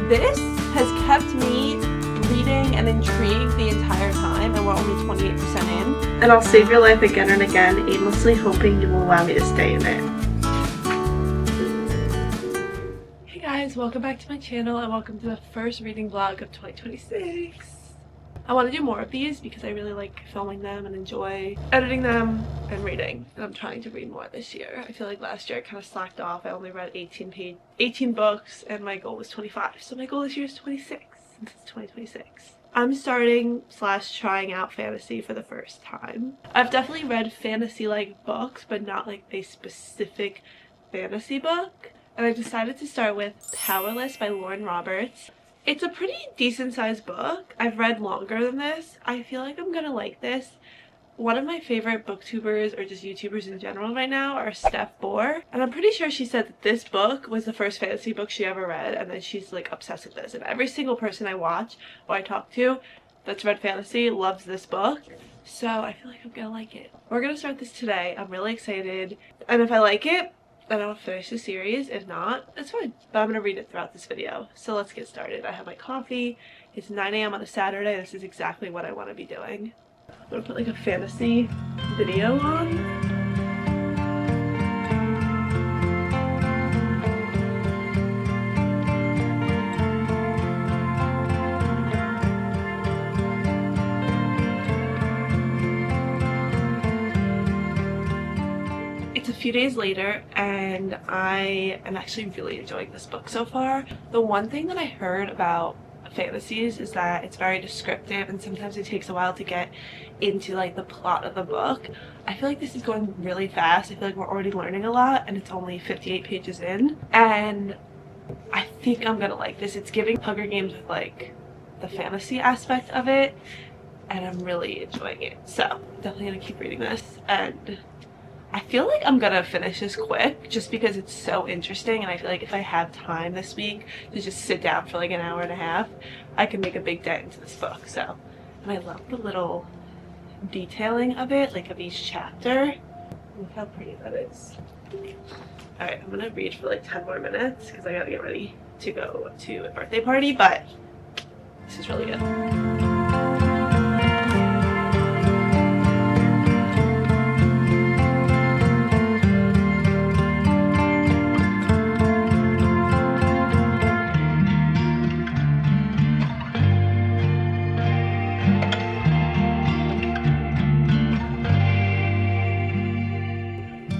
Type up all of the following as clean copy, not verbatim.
This has kept me reading and intrigued the entire time, and we're only 28% in. And I'll save your life again and again, aimlessly hoping you will allow me to stay in it. Hey guys, welcome back to my channel and welcome to the first reading vlog of 2026. I want to do more of these because I really like filming them and enjoy editing them and reading. And I'm trying to read more this year. I feel like last year I kind of slacked off. I only read 18 books and my goal was 25. So my goal this year is 26 since it's 2026. I'm starting / trying out fantasy for the first time. I've definitely read fantasy-like books, but not like a specific fantasy book. And I decided to start with Powerless by Lauren Roberts. It's a pretty decent sized book. I've read longer than this. I feel like I'm gonna like this. One of my favorite booktubers or just YouTubers in general right now are Steph Bohr. And I'm pretty sure she said that this book was the first fantasy book she ever read, and then she's like obsessed with this. And every single person I watch or I talk to that's read fantasy loves this book. So I feel like I'm gonna like it. We're gonna start this today. I'm really excited. And if I like it, then I'll finish the series. If not, it's fine. But I'm gonna read it throughout this video. So let's get started. I have my coffee. It's 9 a.m. on a Saturday. This is exactly what I want to be doing. I'm gonna put like a fantasy video on. It's a few days later and I am actually really enjoying this book so far. The one thing that I heard about fantasies is that it's very descriptive and sometimes it takes a while to get into like the plot of the book. I feel like this is going really fast. I feel like we're already learning a lot and it's only 58 pages in, and I think I'm gonna like this. It's giving Hunger Games with like the fantasy aspect of it, and I'm really enjoying it. So definitely gonna keep reading this, and I feel like I'm gonna finish this quick just because it's so interesting, and I feel like if I have time this week to just sit down for like an hour and a half, I can make a big dent into this book. So, and I love the little detailing of it, like of each chapter. Look how pretty that is. Alright, I'm gonna read for like 10 more minutes because I gotta get ready to go to a birthday party, but this is really good.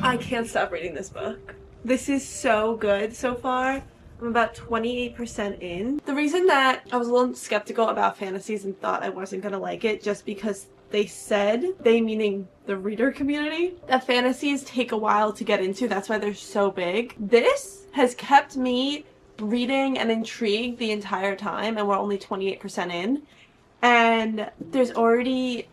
I can't stop reading this book. This is so good so far. I'm about 28% in. The reason that I was a little skeptical about fantasies and thought I wasn't gonna like it just because they said, they meaning the reader community, that fantasies take a while to get into. That's why they're so big. This has kept me reading and intrigued the entire time, and we're only 28% in. And there's already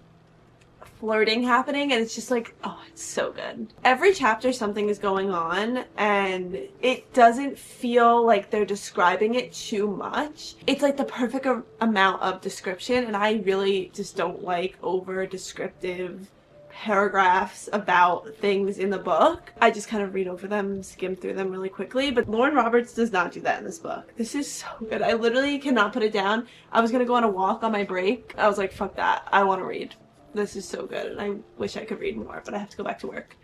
flirting happening, and it's just like, oh, it's so good. Every chapter something is going on and it doesn't feel like they're describing it too much. It's like the perfect amount of description, and I really just don't like over descriptive paragraphs about things in the book. I just kind of read over them, skim through them really quickly, but Lauren Roberts does not do that in this book. This is so good. I literally cannot put it down. I was gonna go on a walk on my break. I was like, fuck that, I want to read. This is so good, and I wish I could read more, but I have to go back to work.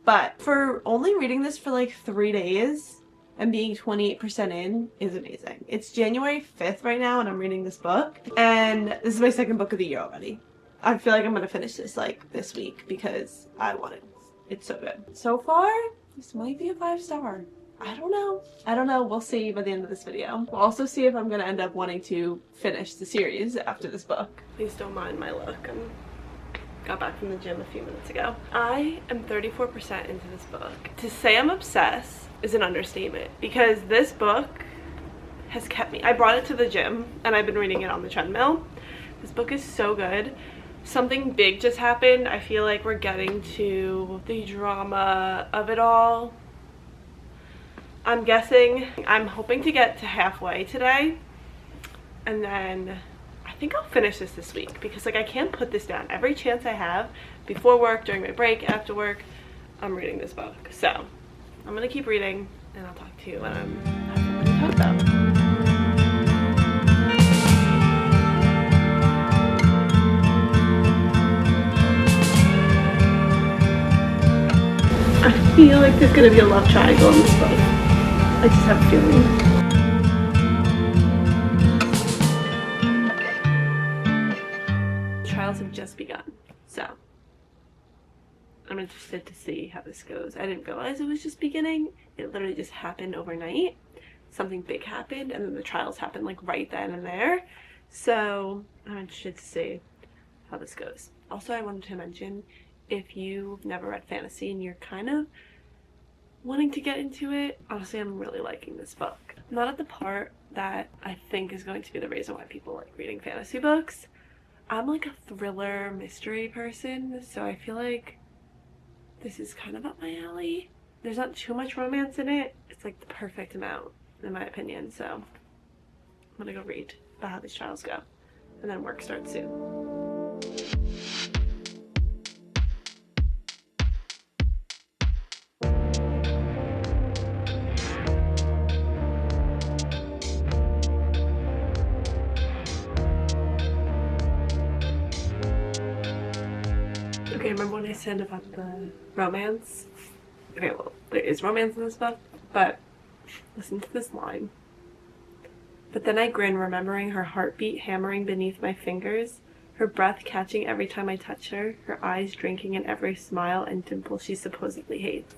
But for only reading this for like 3 days and being 28% in is amazing. It's January 5th right now, and I'm reading this book, and this is my second book of the year already. I feel like I'm gonna finish this like this week because I want it. It's so good. So far, this might be a 5-star. I don't know. We'll see by the end of this video. We'll also see if I'm gonna end up wanting to finish the series after this book. Please don't mind my look. Got back from the gym a few minutes ago. I am 34% into this book. To say I'm obsessed is an understatement because this book has kept me. I brought it to the gym and I've been reading it on the treadmill. This book is so good. Something big just happened. I feel like we're getting to the drama of it all. I'm guessing, I'm hoping to get to halfway today, and then I think I'll finish this week because like I can't put this down. Every chance I have, before work, during my break, after work, I'm reading this book. So I'm gonna keep reading and I'll talk to you when I'm have something to talk about. feel like there's gonna be a love triangle in this book. I just have a feeling. Trials have just begun, so I'm interested to see how this goes. I didn't realize it was just beginning. It literally just happened overnight. Something big happened, and then the trials happened like right then and there. So I'm interested to see how this goes. Also, I wanted to mention, if you've never read fantasy and you're kind of wanting to get into it, honestly, I'm really liking this book. Not at the part that I think is going to be the reason why people like reading fantasy books. I'm like a thriller mystery person, so I feel like this is kind of up my alley. There's not too much romance in it. It's like the perfect amount, in my opinion, so I'm gonna go read about how these trials go, and then work starts soon. Okay, remember when I said about the romance? Okay, well, there is romance in this book, but listen to this line. But then I grin, remembering her heartbeat hammering beneath my fingers, her breath catching every time I touch her, her eyes drinking in every smile and dimple she supposedly hates.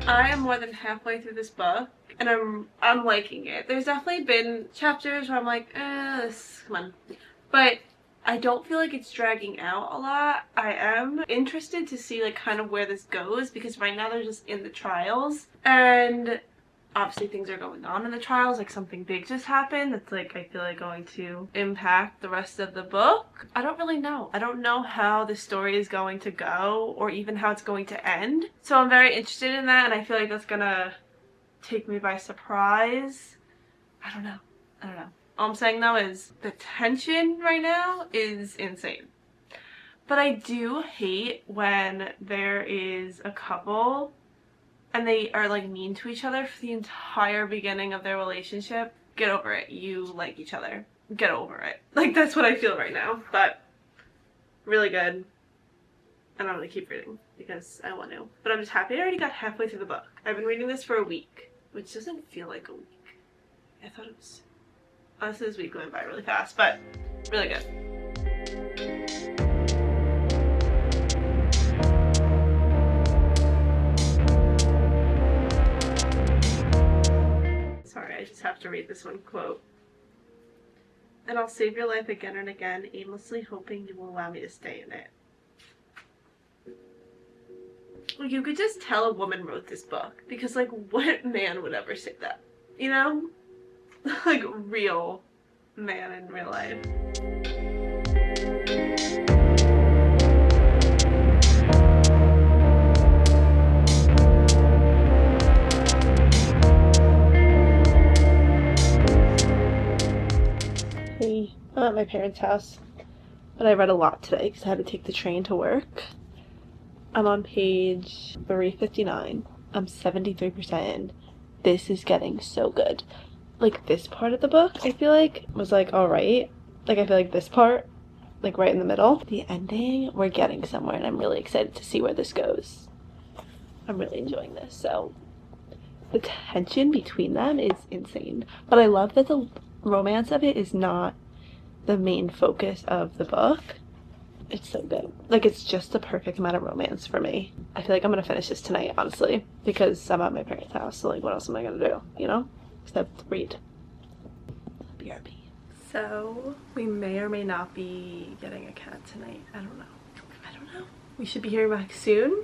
I am more than halfway through this book, and I'm liking it. There's definitely been chapters where I'm like, come on. But I don't feel like it's dragging out a lot. I am interested to see like kind of where this goes, because right now they're just in the trials, and obviously things are going on in the trials, like something big just happened that's like I feel like going to impact the rest of the book. I don't really know. I don't know how the story is going to go or even how it's going to end. So I'm very interested in that, and I feel like that's gonna take me by surprise. I don't know. All I'm saying though is the tension right now is insane. But I do hate when there is a couple and they are like mean to each other for the entire beginning of their relationship. Get over it. You like each other. Get over it. Like, that's what I feel right now. But really good. And I'm gonna keep reading because I want to. But I'm just happy I already got halfway through the book. I've been reading this for a week, which doesn't feel like a week. I thought it was... Honestly, this week went by really fast, but really good. Sorry, I just have to read this one quote. And I'll save your life again and again, aimlessly hoping you will allow me to stay in it. You could just tell a woman wrote this book, because like what man would ever say that? You know? Like real man in real life. Hey, I'm at my parents' house, but I read a lot today because I had to take the train to work. I'm on page 359. I'm 73% in. This is getting so good. Like, this part of the book, I feel like, was like, alright. Like, I feel like this part, like, right in the middle. The ending, we're getting somewhere, and I'm really excited to see where this goes. I'm really enjoying this, so... The tension between them is insane. But I love that the romance of it is not the main focus of the book. It's so good. Like, it's just the perfect amount of romance for me. I feel like I'm gonna finish this tonight, honestly, because I'm at my parents' house, so, like, what else am I gonna do, you know? Except read. BRB. So, we may or may not be getting a cat tonight. I don't know. We should be hearing back soon.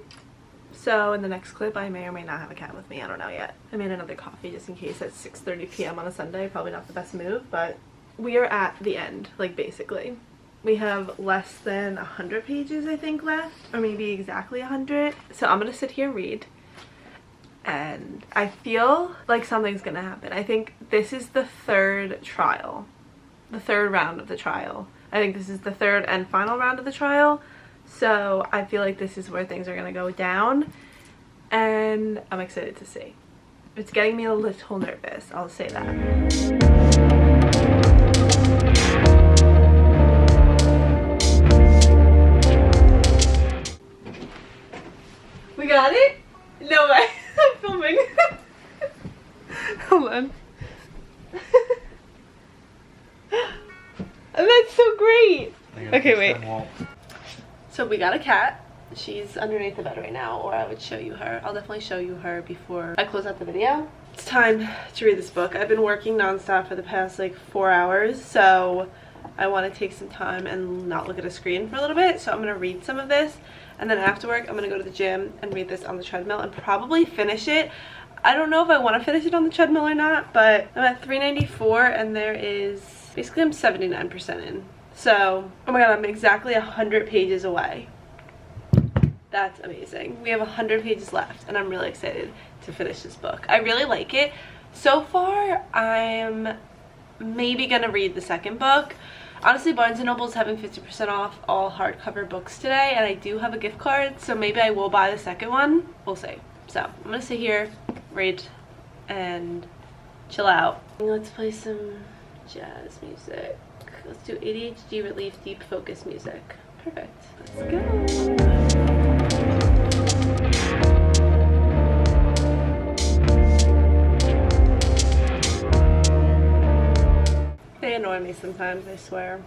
So, in the next clip, I may or may not have a cat with me. I don't know yet. I made another coffee just in case at 6:30 p.m. on a Sunday. Probably not the best move, but we are at the end, like, basically. We have less than 100 pages, I think, left, or maybe exactly 100. So I'm gonna sit here and read, and I feel like something's gonna happen. I think this is the third trial, the third round of the trial. I think this is the third and final round of the trial, so I feel like this is where things are gonna go down, and I'm excited to see. It's getting me a little nervous, I'll say that. so great. Okay, wait. Wall. So we got a cat. She's underneath the bed right now, or I would show you her. I'll definitely show you her before I close out the video. It's time to read this book. I've been working nonstop for the past like 4 hours, so I want to take some time and not look at a screen for a little bit. So I'm going to read some of this, and then after work I'm going to go to the gym and read this on the treadmill and probably finish it. I don't know if I want to finish it on the treadmill or not, but I'm at 394 and there is, basically I'm 79% in. So, oh my god, I'm exactly 100 pages away. That's amazing. We have 100 pages left and I'm really excited to finish this book. I really like it. So far, I'm maybe gonna read the second book. Honestly, Barnes & Noble is having 50% off all hardcover books today, and I do have a gift card, so maybe I will buy the second one. We'll see. So, I'm gonna sit here, read, and chill out. Let's play some jazz music. Let's do ADHD relief deep focus music. Perfect. Let's go. They annoy me sometimes, I swear.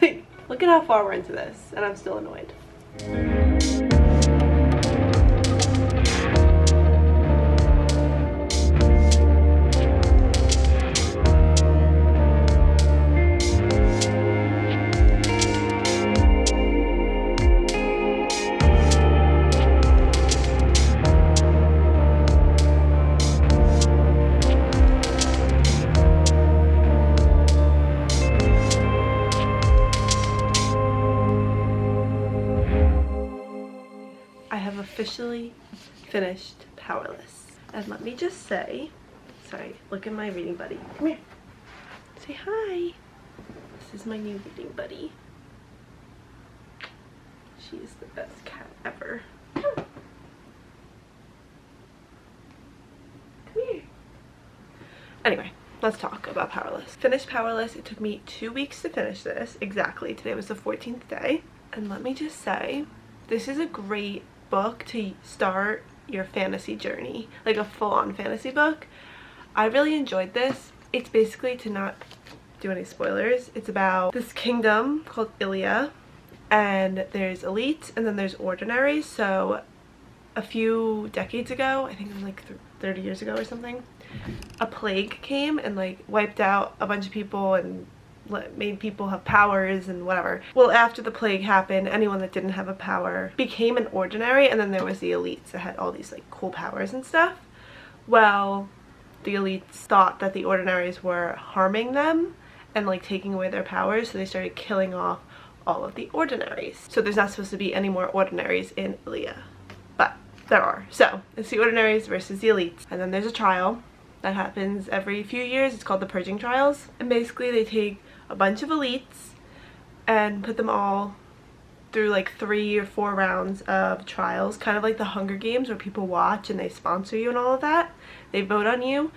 Like, look at how far we're into this, and I'm still annoyed. Officially finished Powerless. And let me just say, sorry, look at my reading buddy. Come here. Say hi. This is my new reading buddy. She is the best cat ever. Come here. Anyway, let's talk about Powerless. Finished Powerless. It took me 2 weeks to finish this. Exactly. Today was the 14th day. And let me just say, this is a great book to start your fantasy journey, like a full-on fantasy book. I really enjoyed this. It's basically, to not do any spoilers, it's about this kingdom called Ilia, and there's elites and then there's ordinaries. So a few decades ago, I think it was like 30 years ago or something, a plague came and like wiped out a bunch of people and made people have powers and whatever. Well, after the plague happened, anyone that didn't have a power became an ordinary, and then there was the elites that had all these like cool powers and stuff. Well, the elites thought that the ordinaries were harming them and like taking away their powers, so they started killing off all of the ordinaries. So there's not supposed to be any more ordinaries in Ilia, but there are. So it's the ordinaries versus the elites, and then there's a trial that happens every few years. It's called the Purging Trials, and basically they take a bunch of elites and put them all through like 3 or 4 rounds of trials, kind of like the Hunger Games, where people watch and they sponsor you and all of that. They vote on you,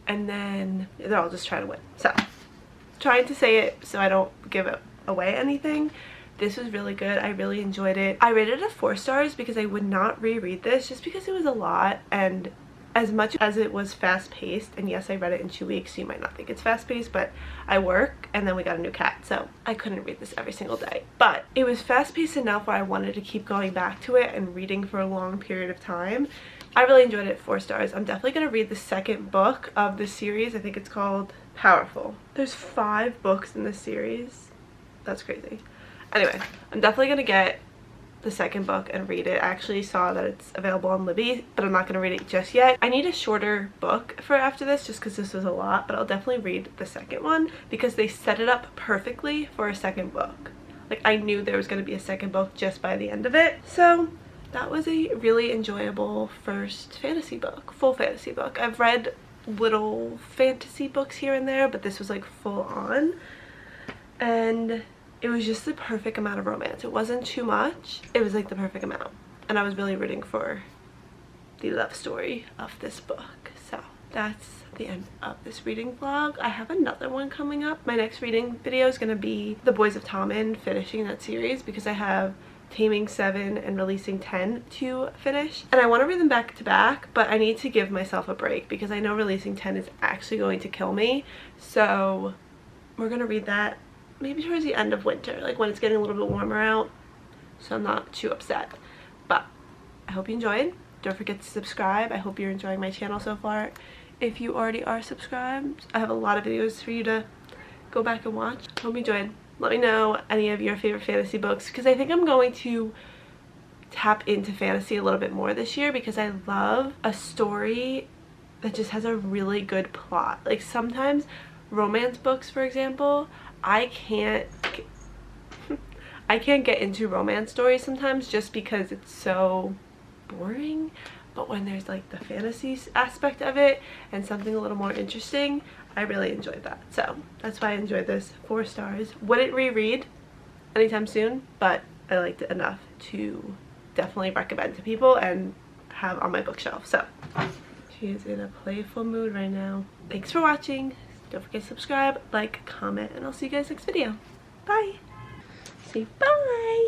and then they're all just trying to win. So, trying to say it so I don't give away anything. This was really good. I really enjoyed it. I rated it 4 stars because I would not reread this just because it was a lot, and as much as it was fast-paced, and yes, I read it in 2 weeks, so you might not think it's fast-paced, but I work, and then we got a new cat, so I couldn't read this every single day. But it was fast-paced enough where I wanted to keep going back to it and reading for a long period of time. I really enjoyed it. 4 stars. I'm definitely going to read the second book of this series. I think it's called Powerful. There's 5 books in this series. That's crazy. Anyway, I'm definitely going to get the second book and read it. I actually saw that it's available on Libby, but I'm not going to read it just yet. I need a shorter book for after this just because this was a lot, but I'll definitely read the second one because they set it up perfectly for a second book. Like, I knew there was going to be a second book just by the end of it. So that was a really enjoyable first fantasy book, full fantasy book. I've read little fantasy books here and there, but this was like full on, and it was just the perfect amount of romance. It wasn't too much. It was like the perfect amount. And I was really rooting for the love story of this book. So that's the end of this reading vlog. I have another one coming up. My next reading video is going to be The Boys of Tommen, finishing that series because I have Taming 7 and Releasing 10 to finish. And I want to read them back to back, but I need to give myself a break because I know Releasing 10 is actually going to kill me. So we're going to read that maybe towards the end of winter, like when it's getting a little bit warmer out, so I'm not too upset. But I hope you enjoyed. Don't forget to subscribe. I hope you're enjoying my channel so far. If you already are subscribed, I have a lot of videos for you to go back and watch. Hope you enjoyed. Let me know any of your favorite fantasy books, because I think I'm going to tap into fantasy a little bit more this year, because I love a story that just has a really good plot. Like sometimes romance books, for example, I can't get into romance stories sometimes just because it's so boring. But when there's like the fantasy aspect of it and something a little more interesting, I really enjoyed that. So that's why I enjoyed this. 4 stars. Wouldn't reread anytime soon, but I liked it enough to definitely recommend to people and have on my bookshelf. So she is in a playful mood right now. Thanks for watching. Don't forget to subscribe, like, comment, and I'll see you guys next video. Bye. Say bye.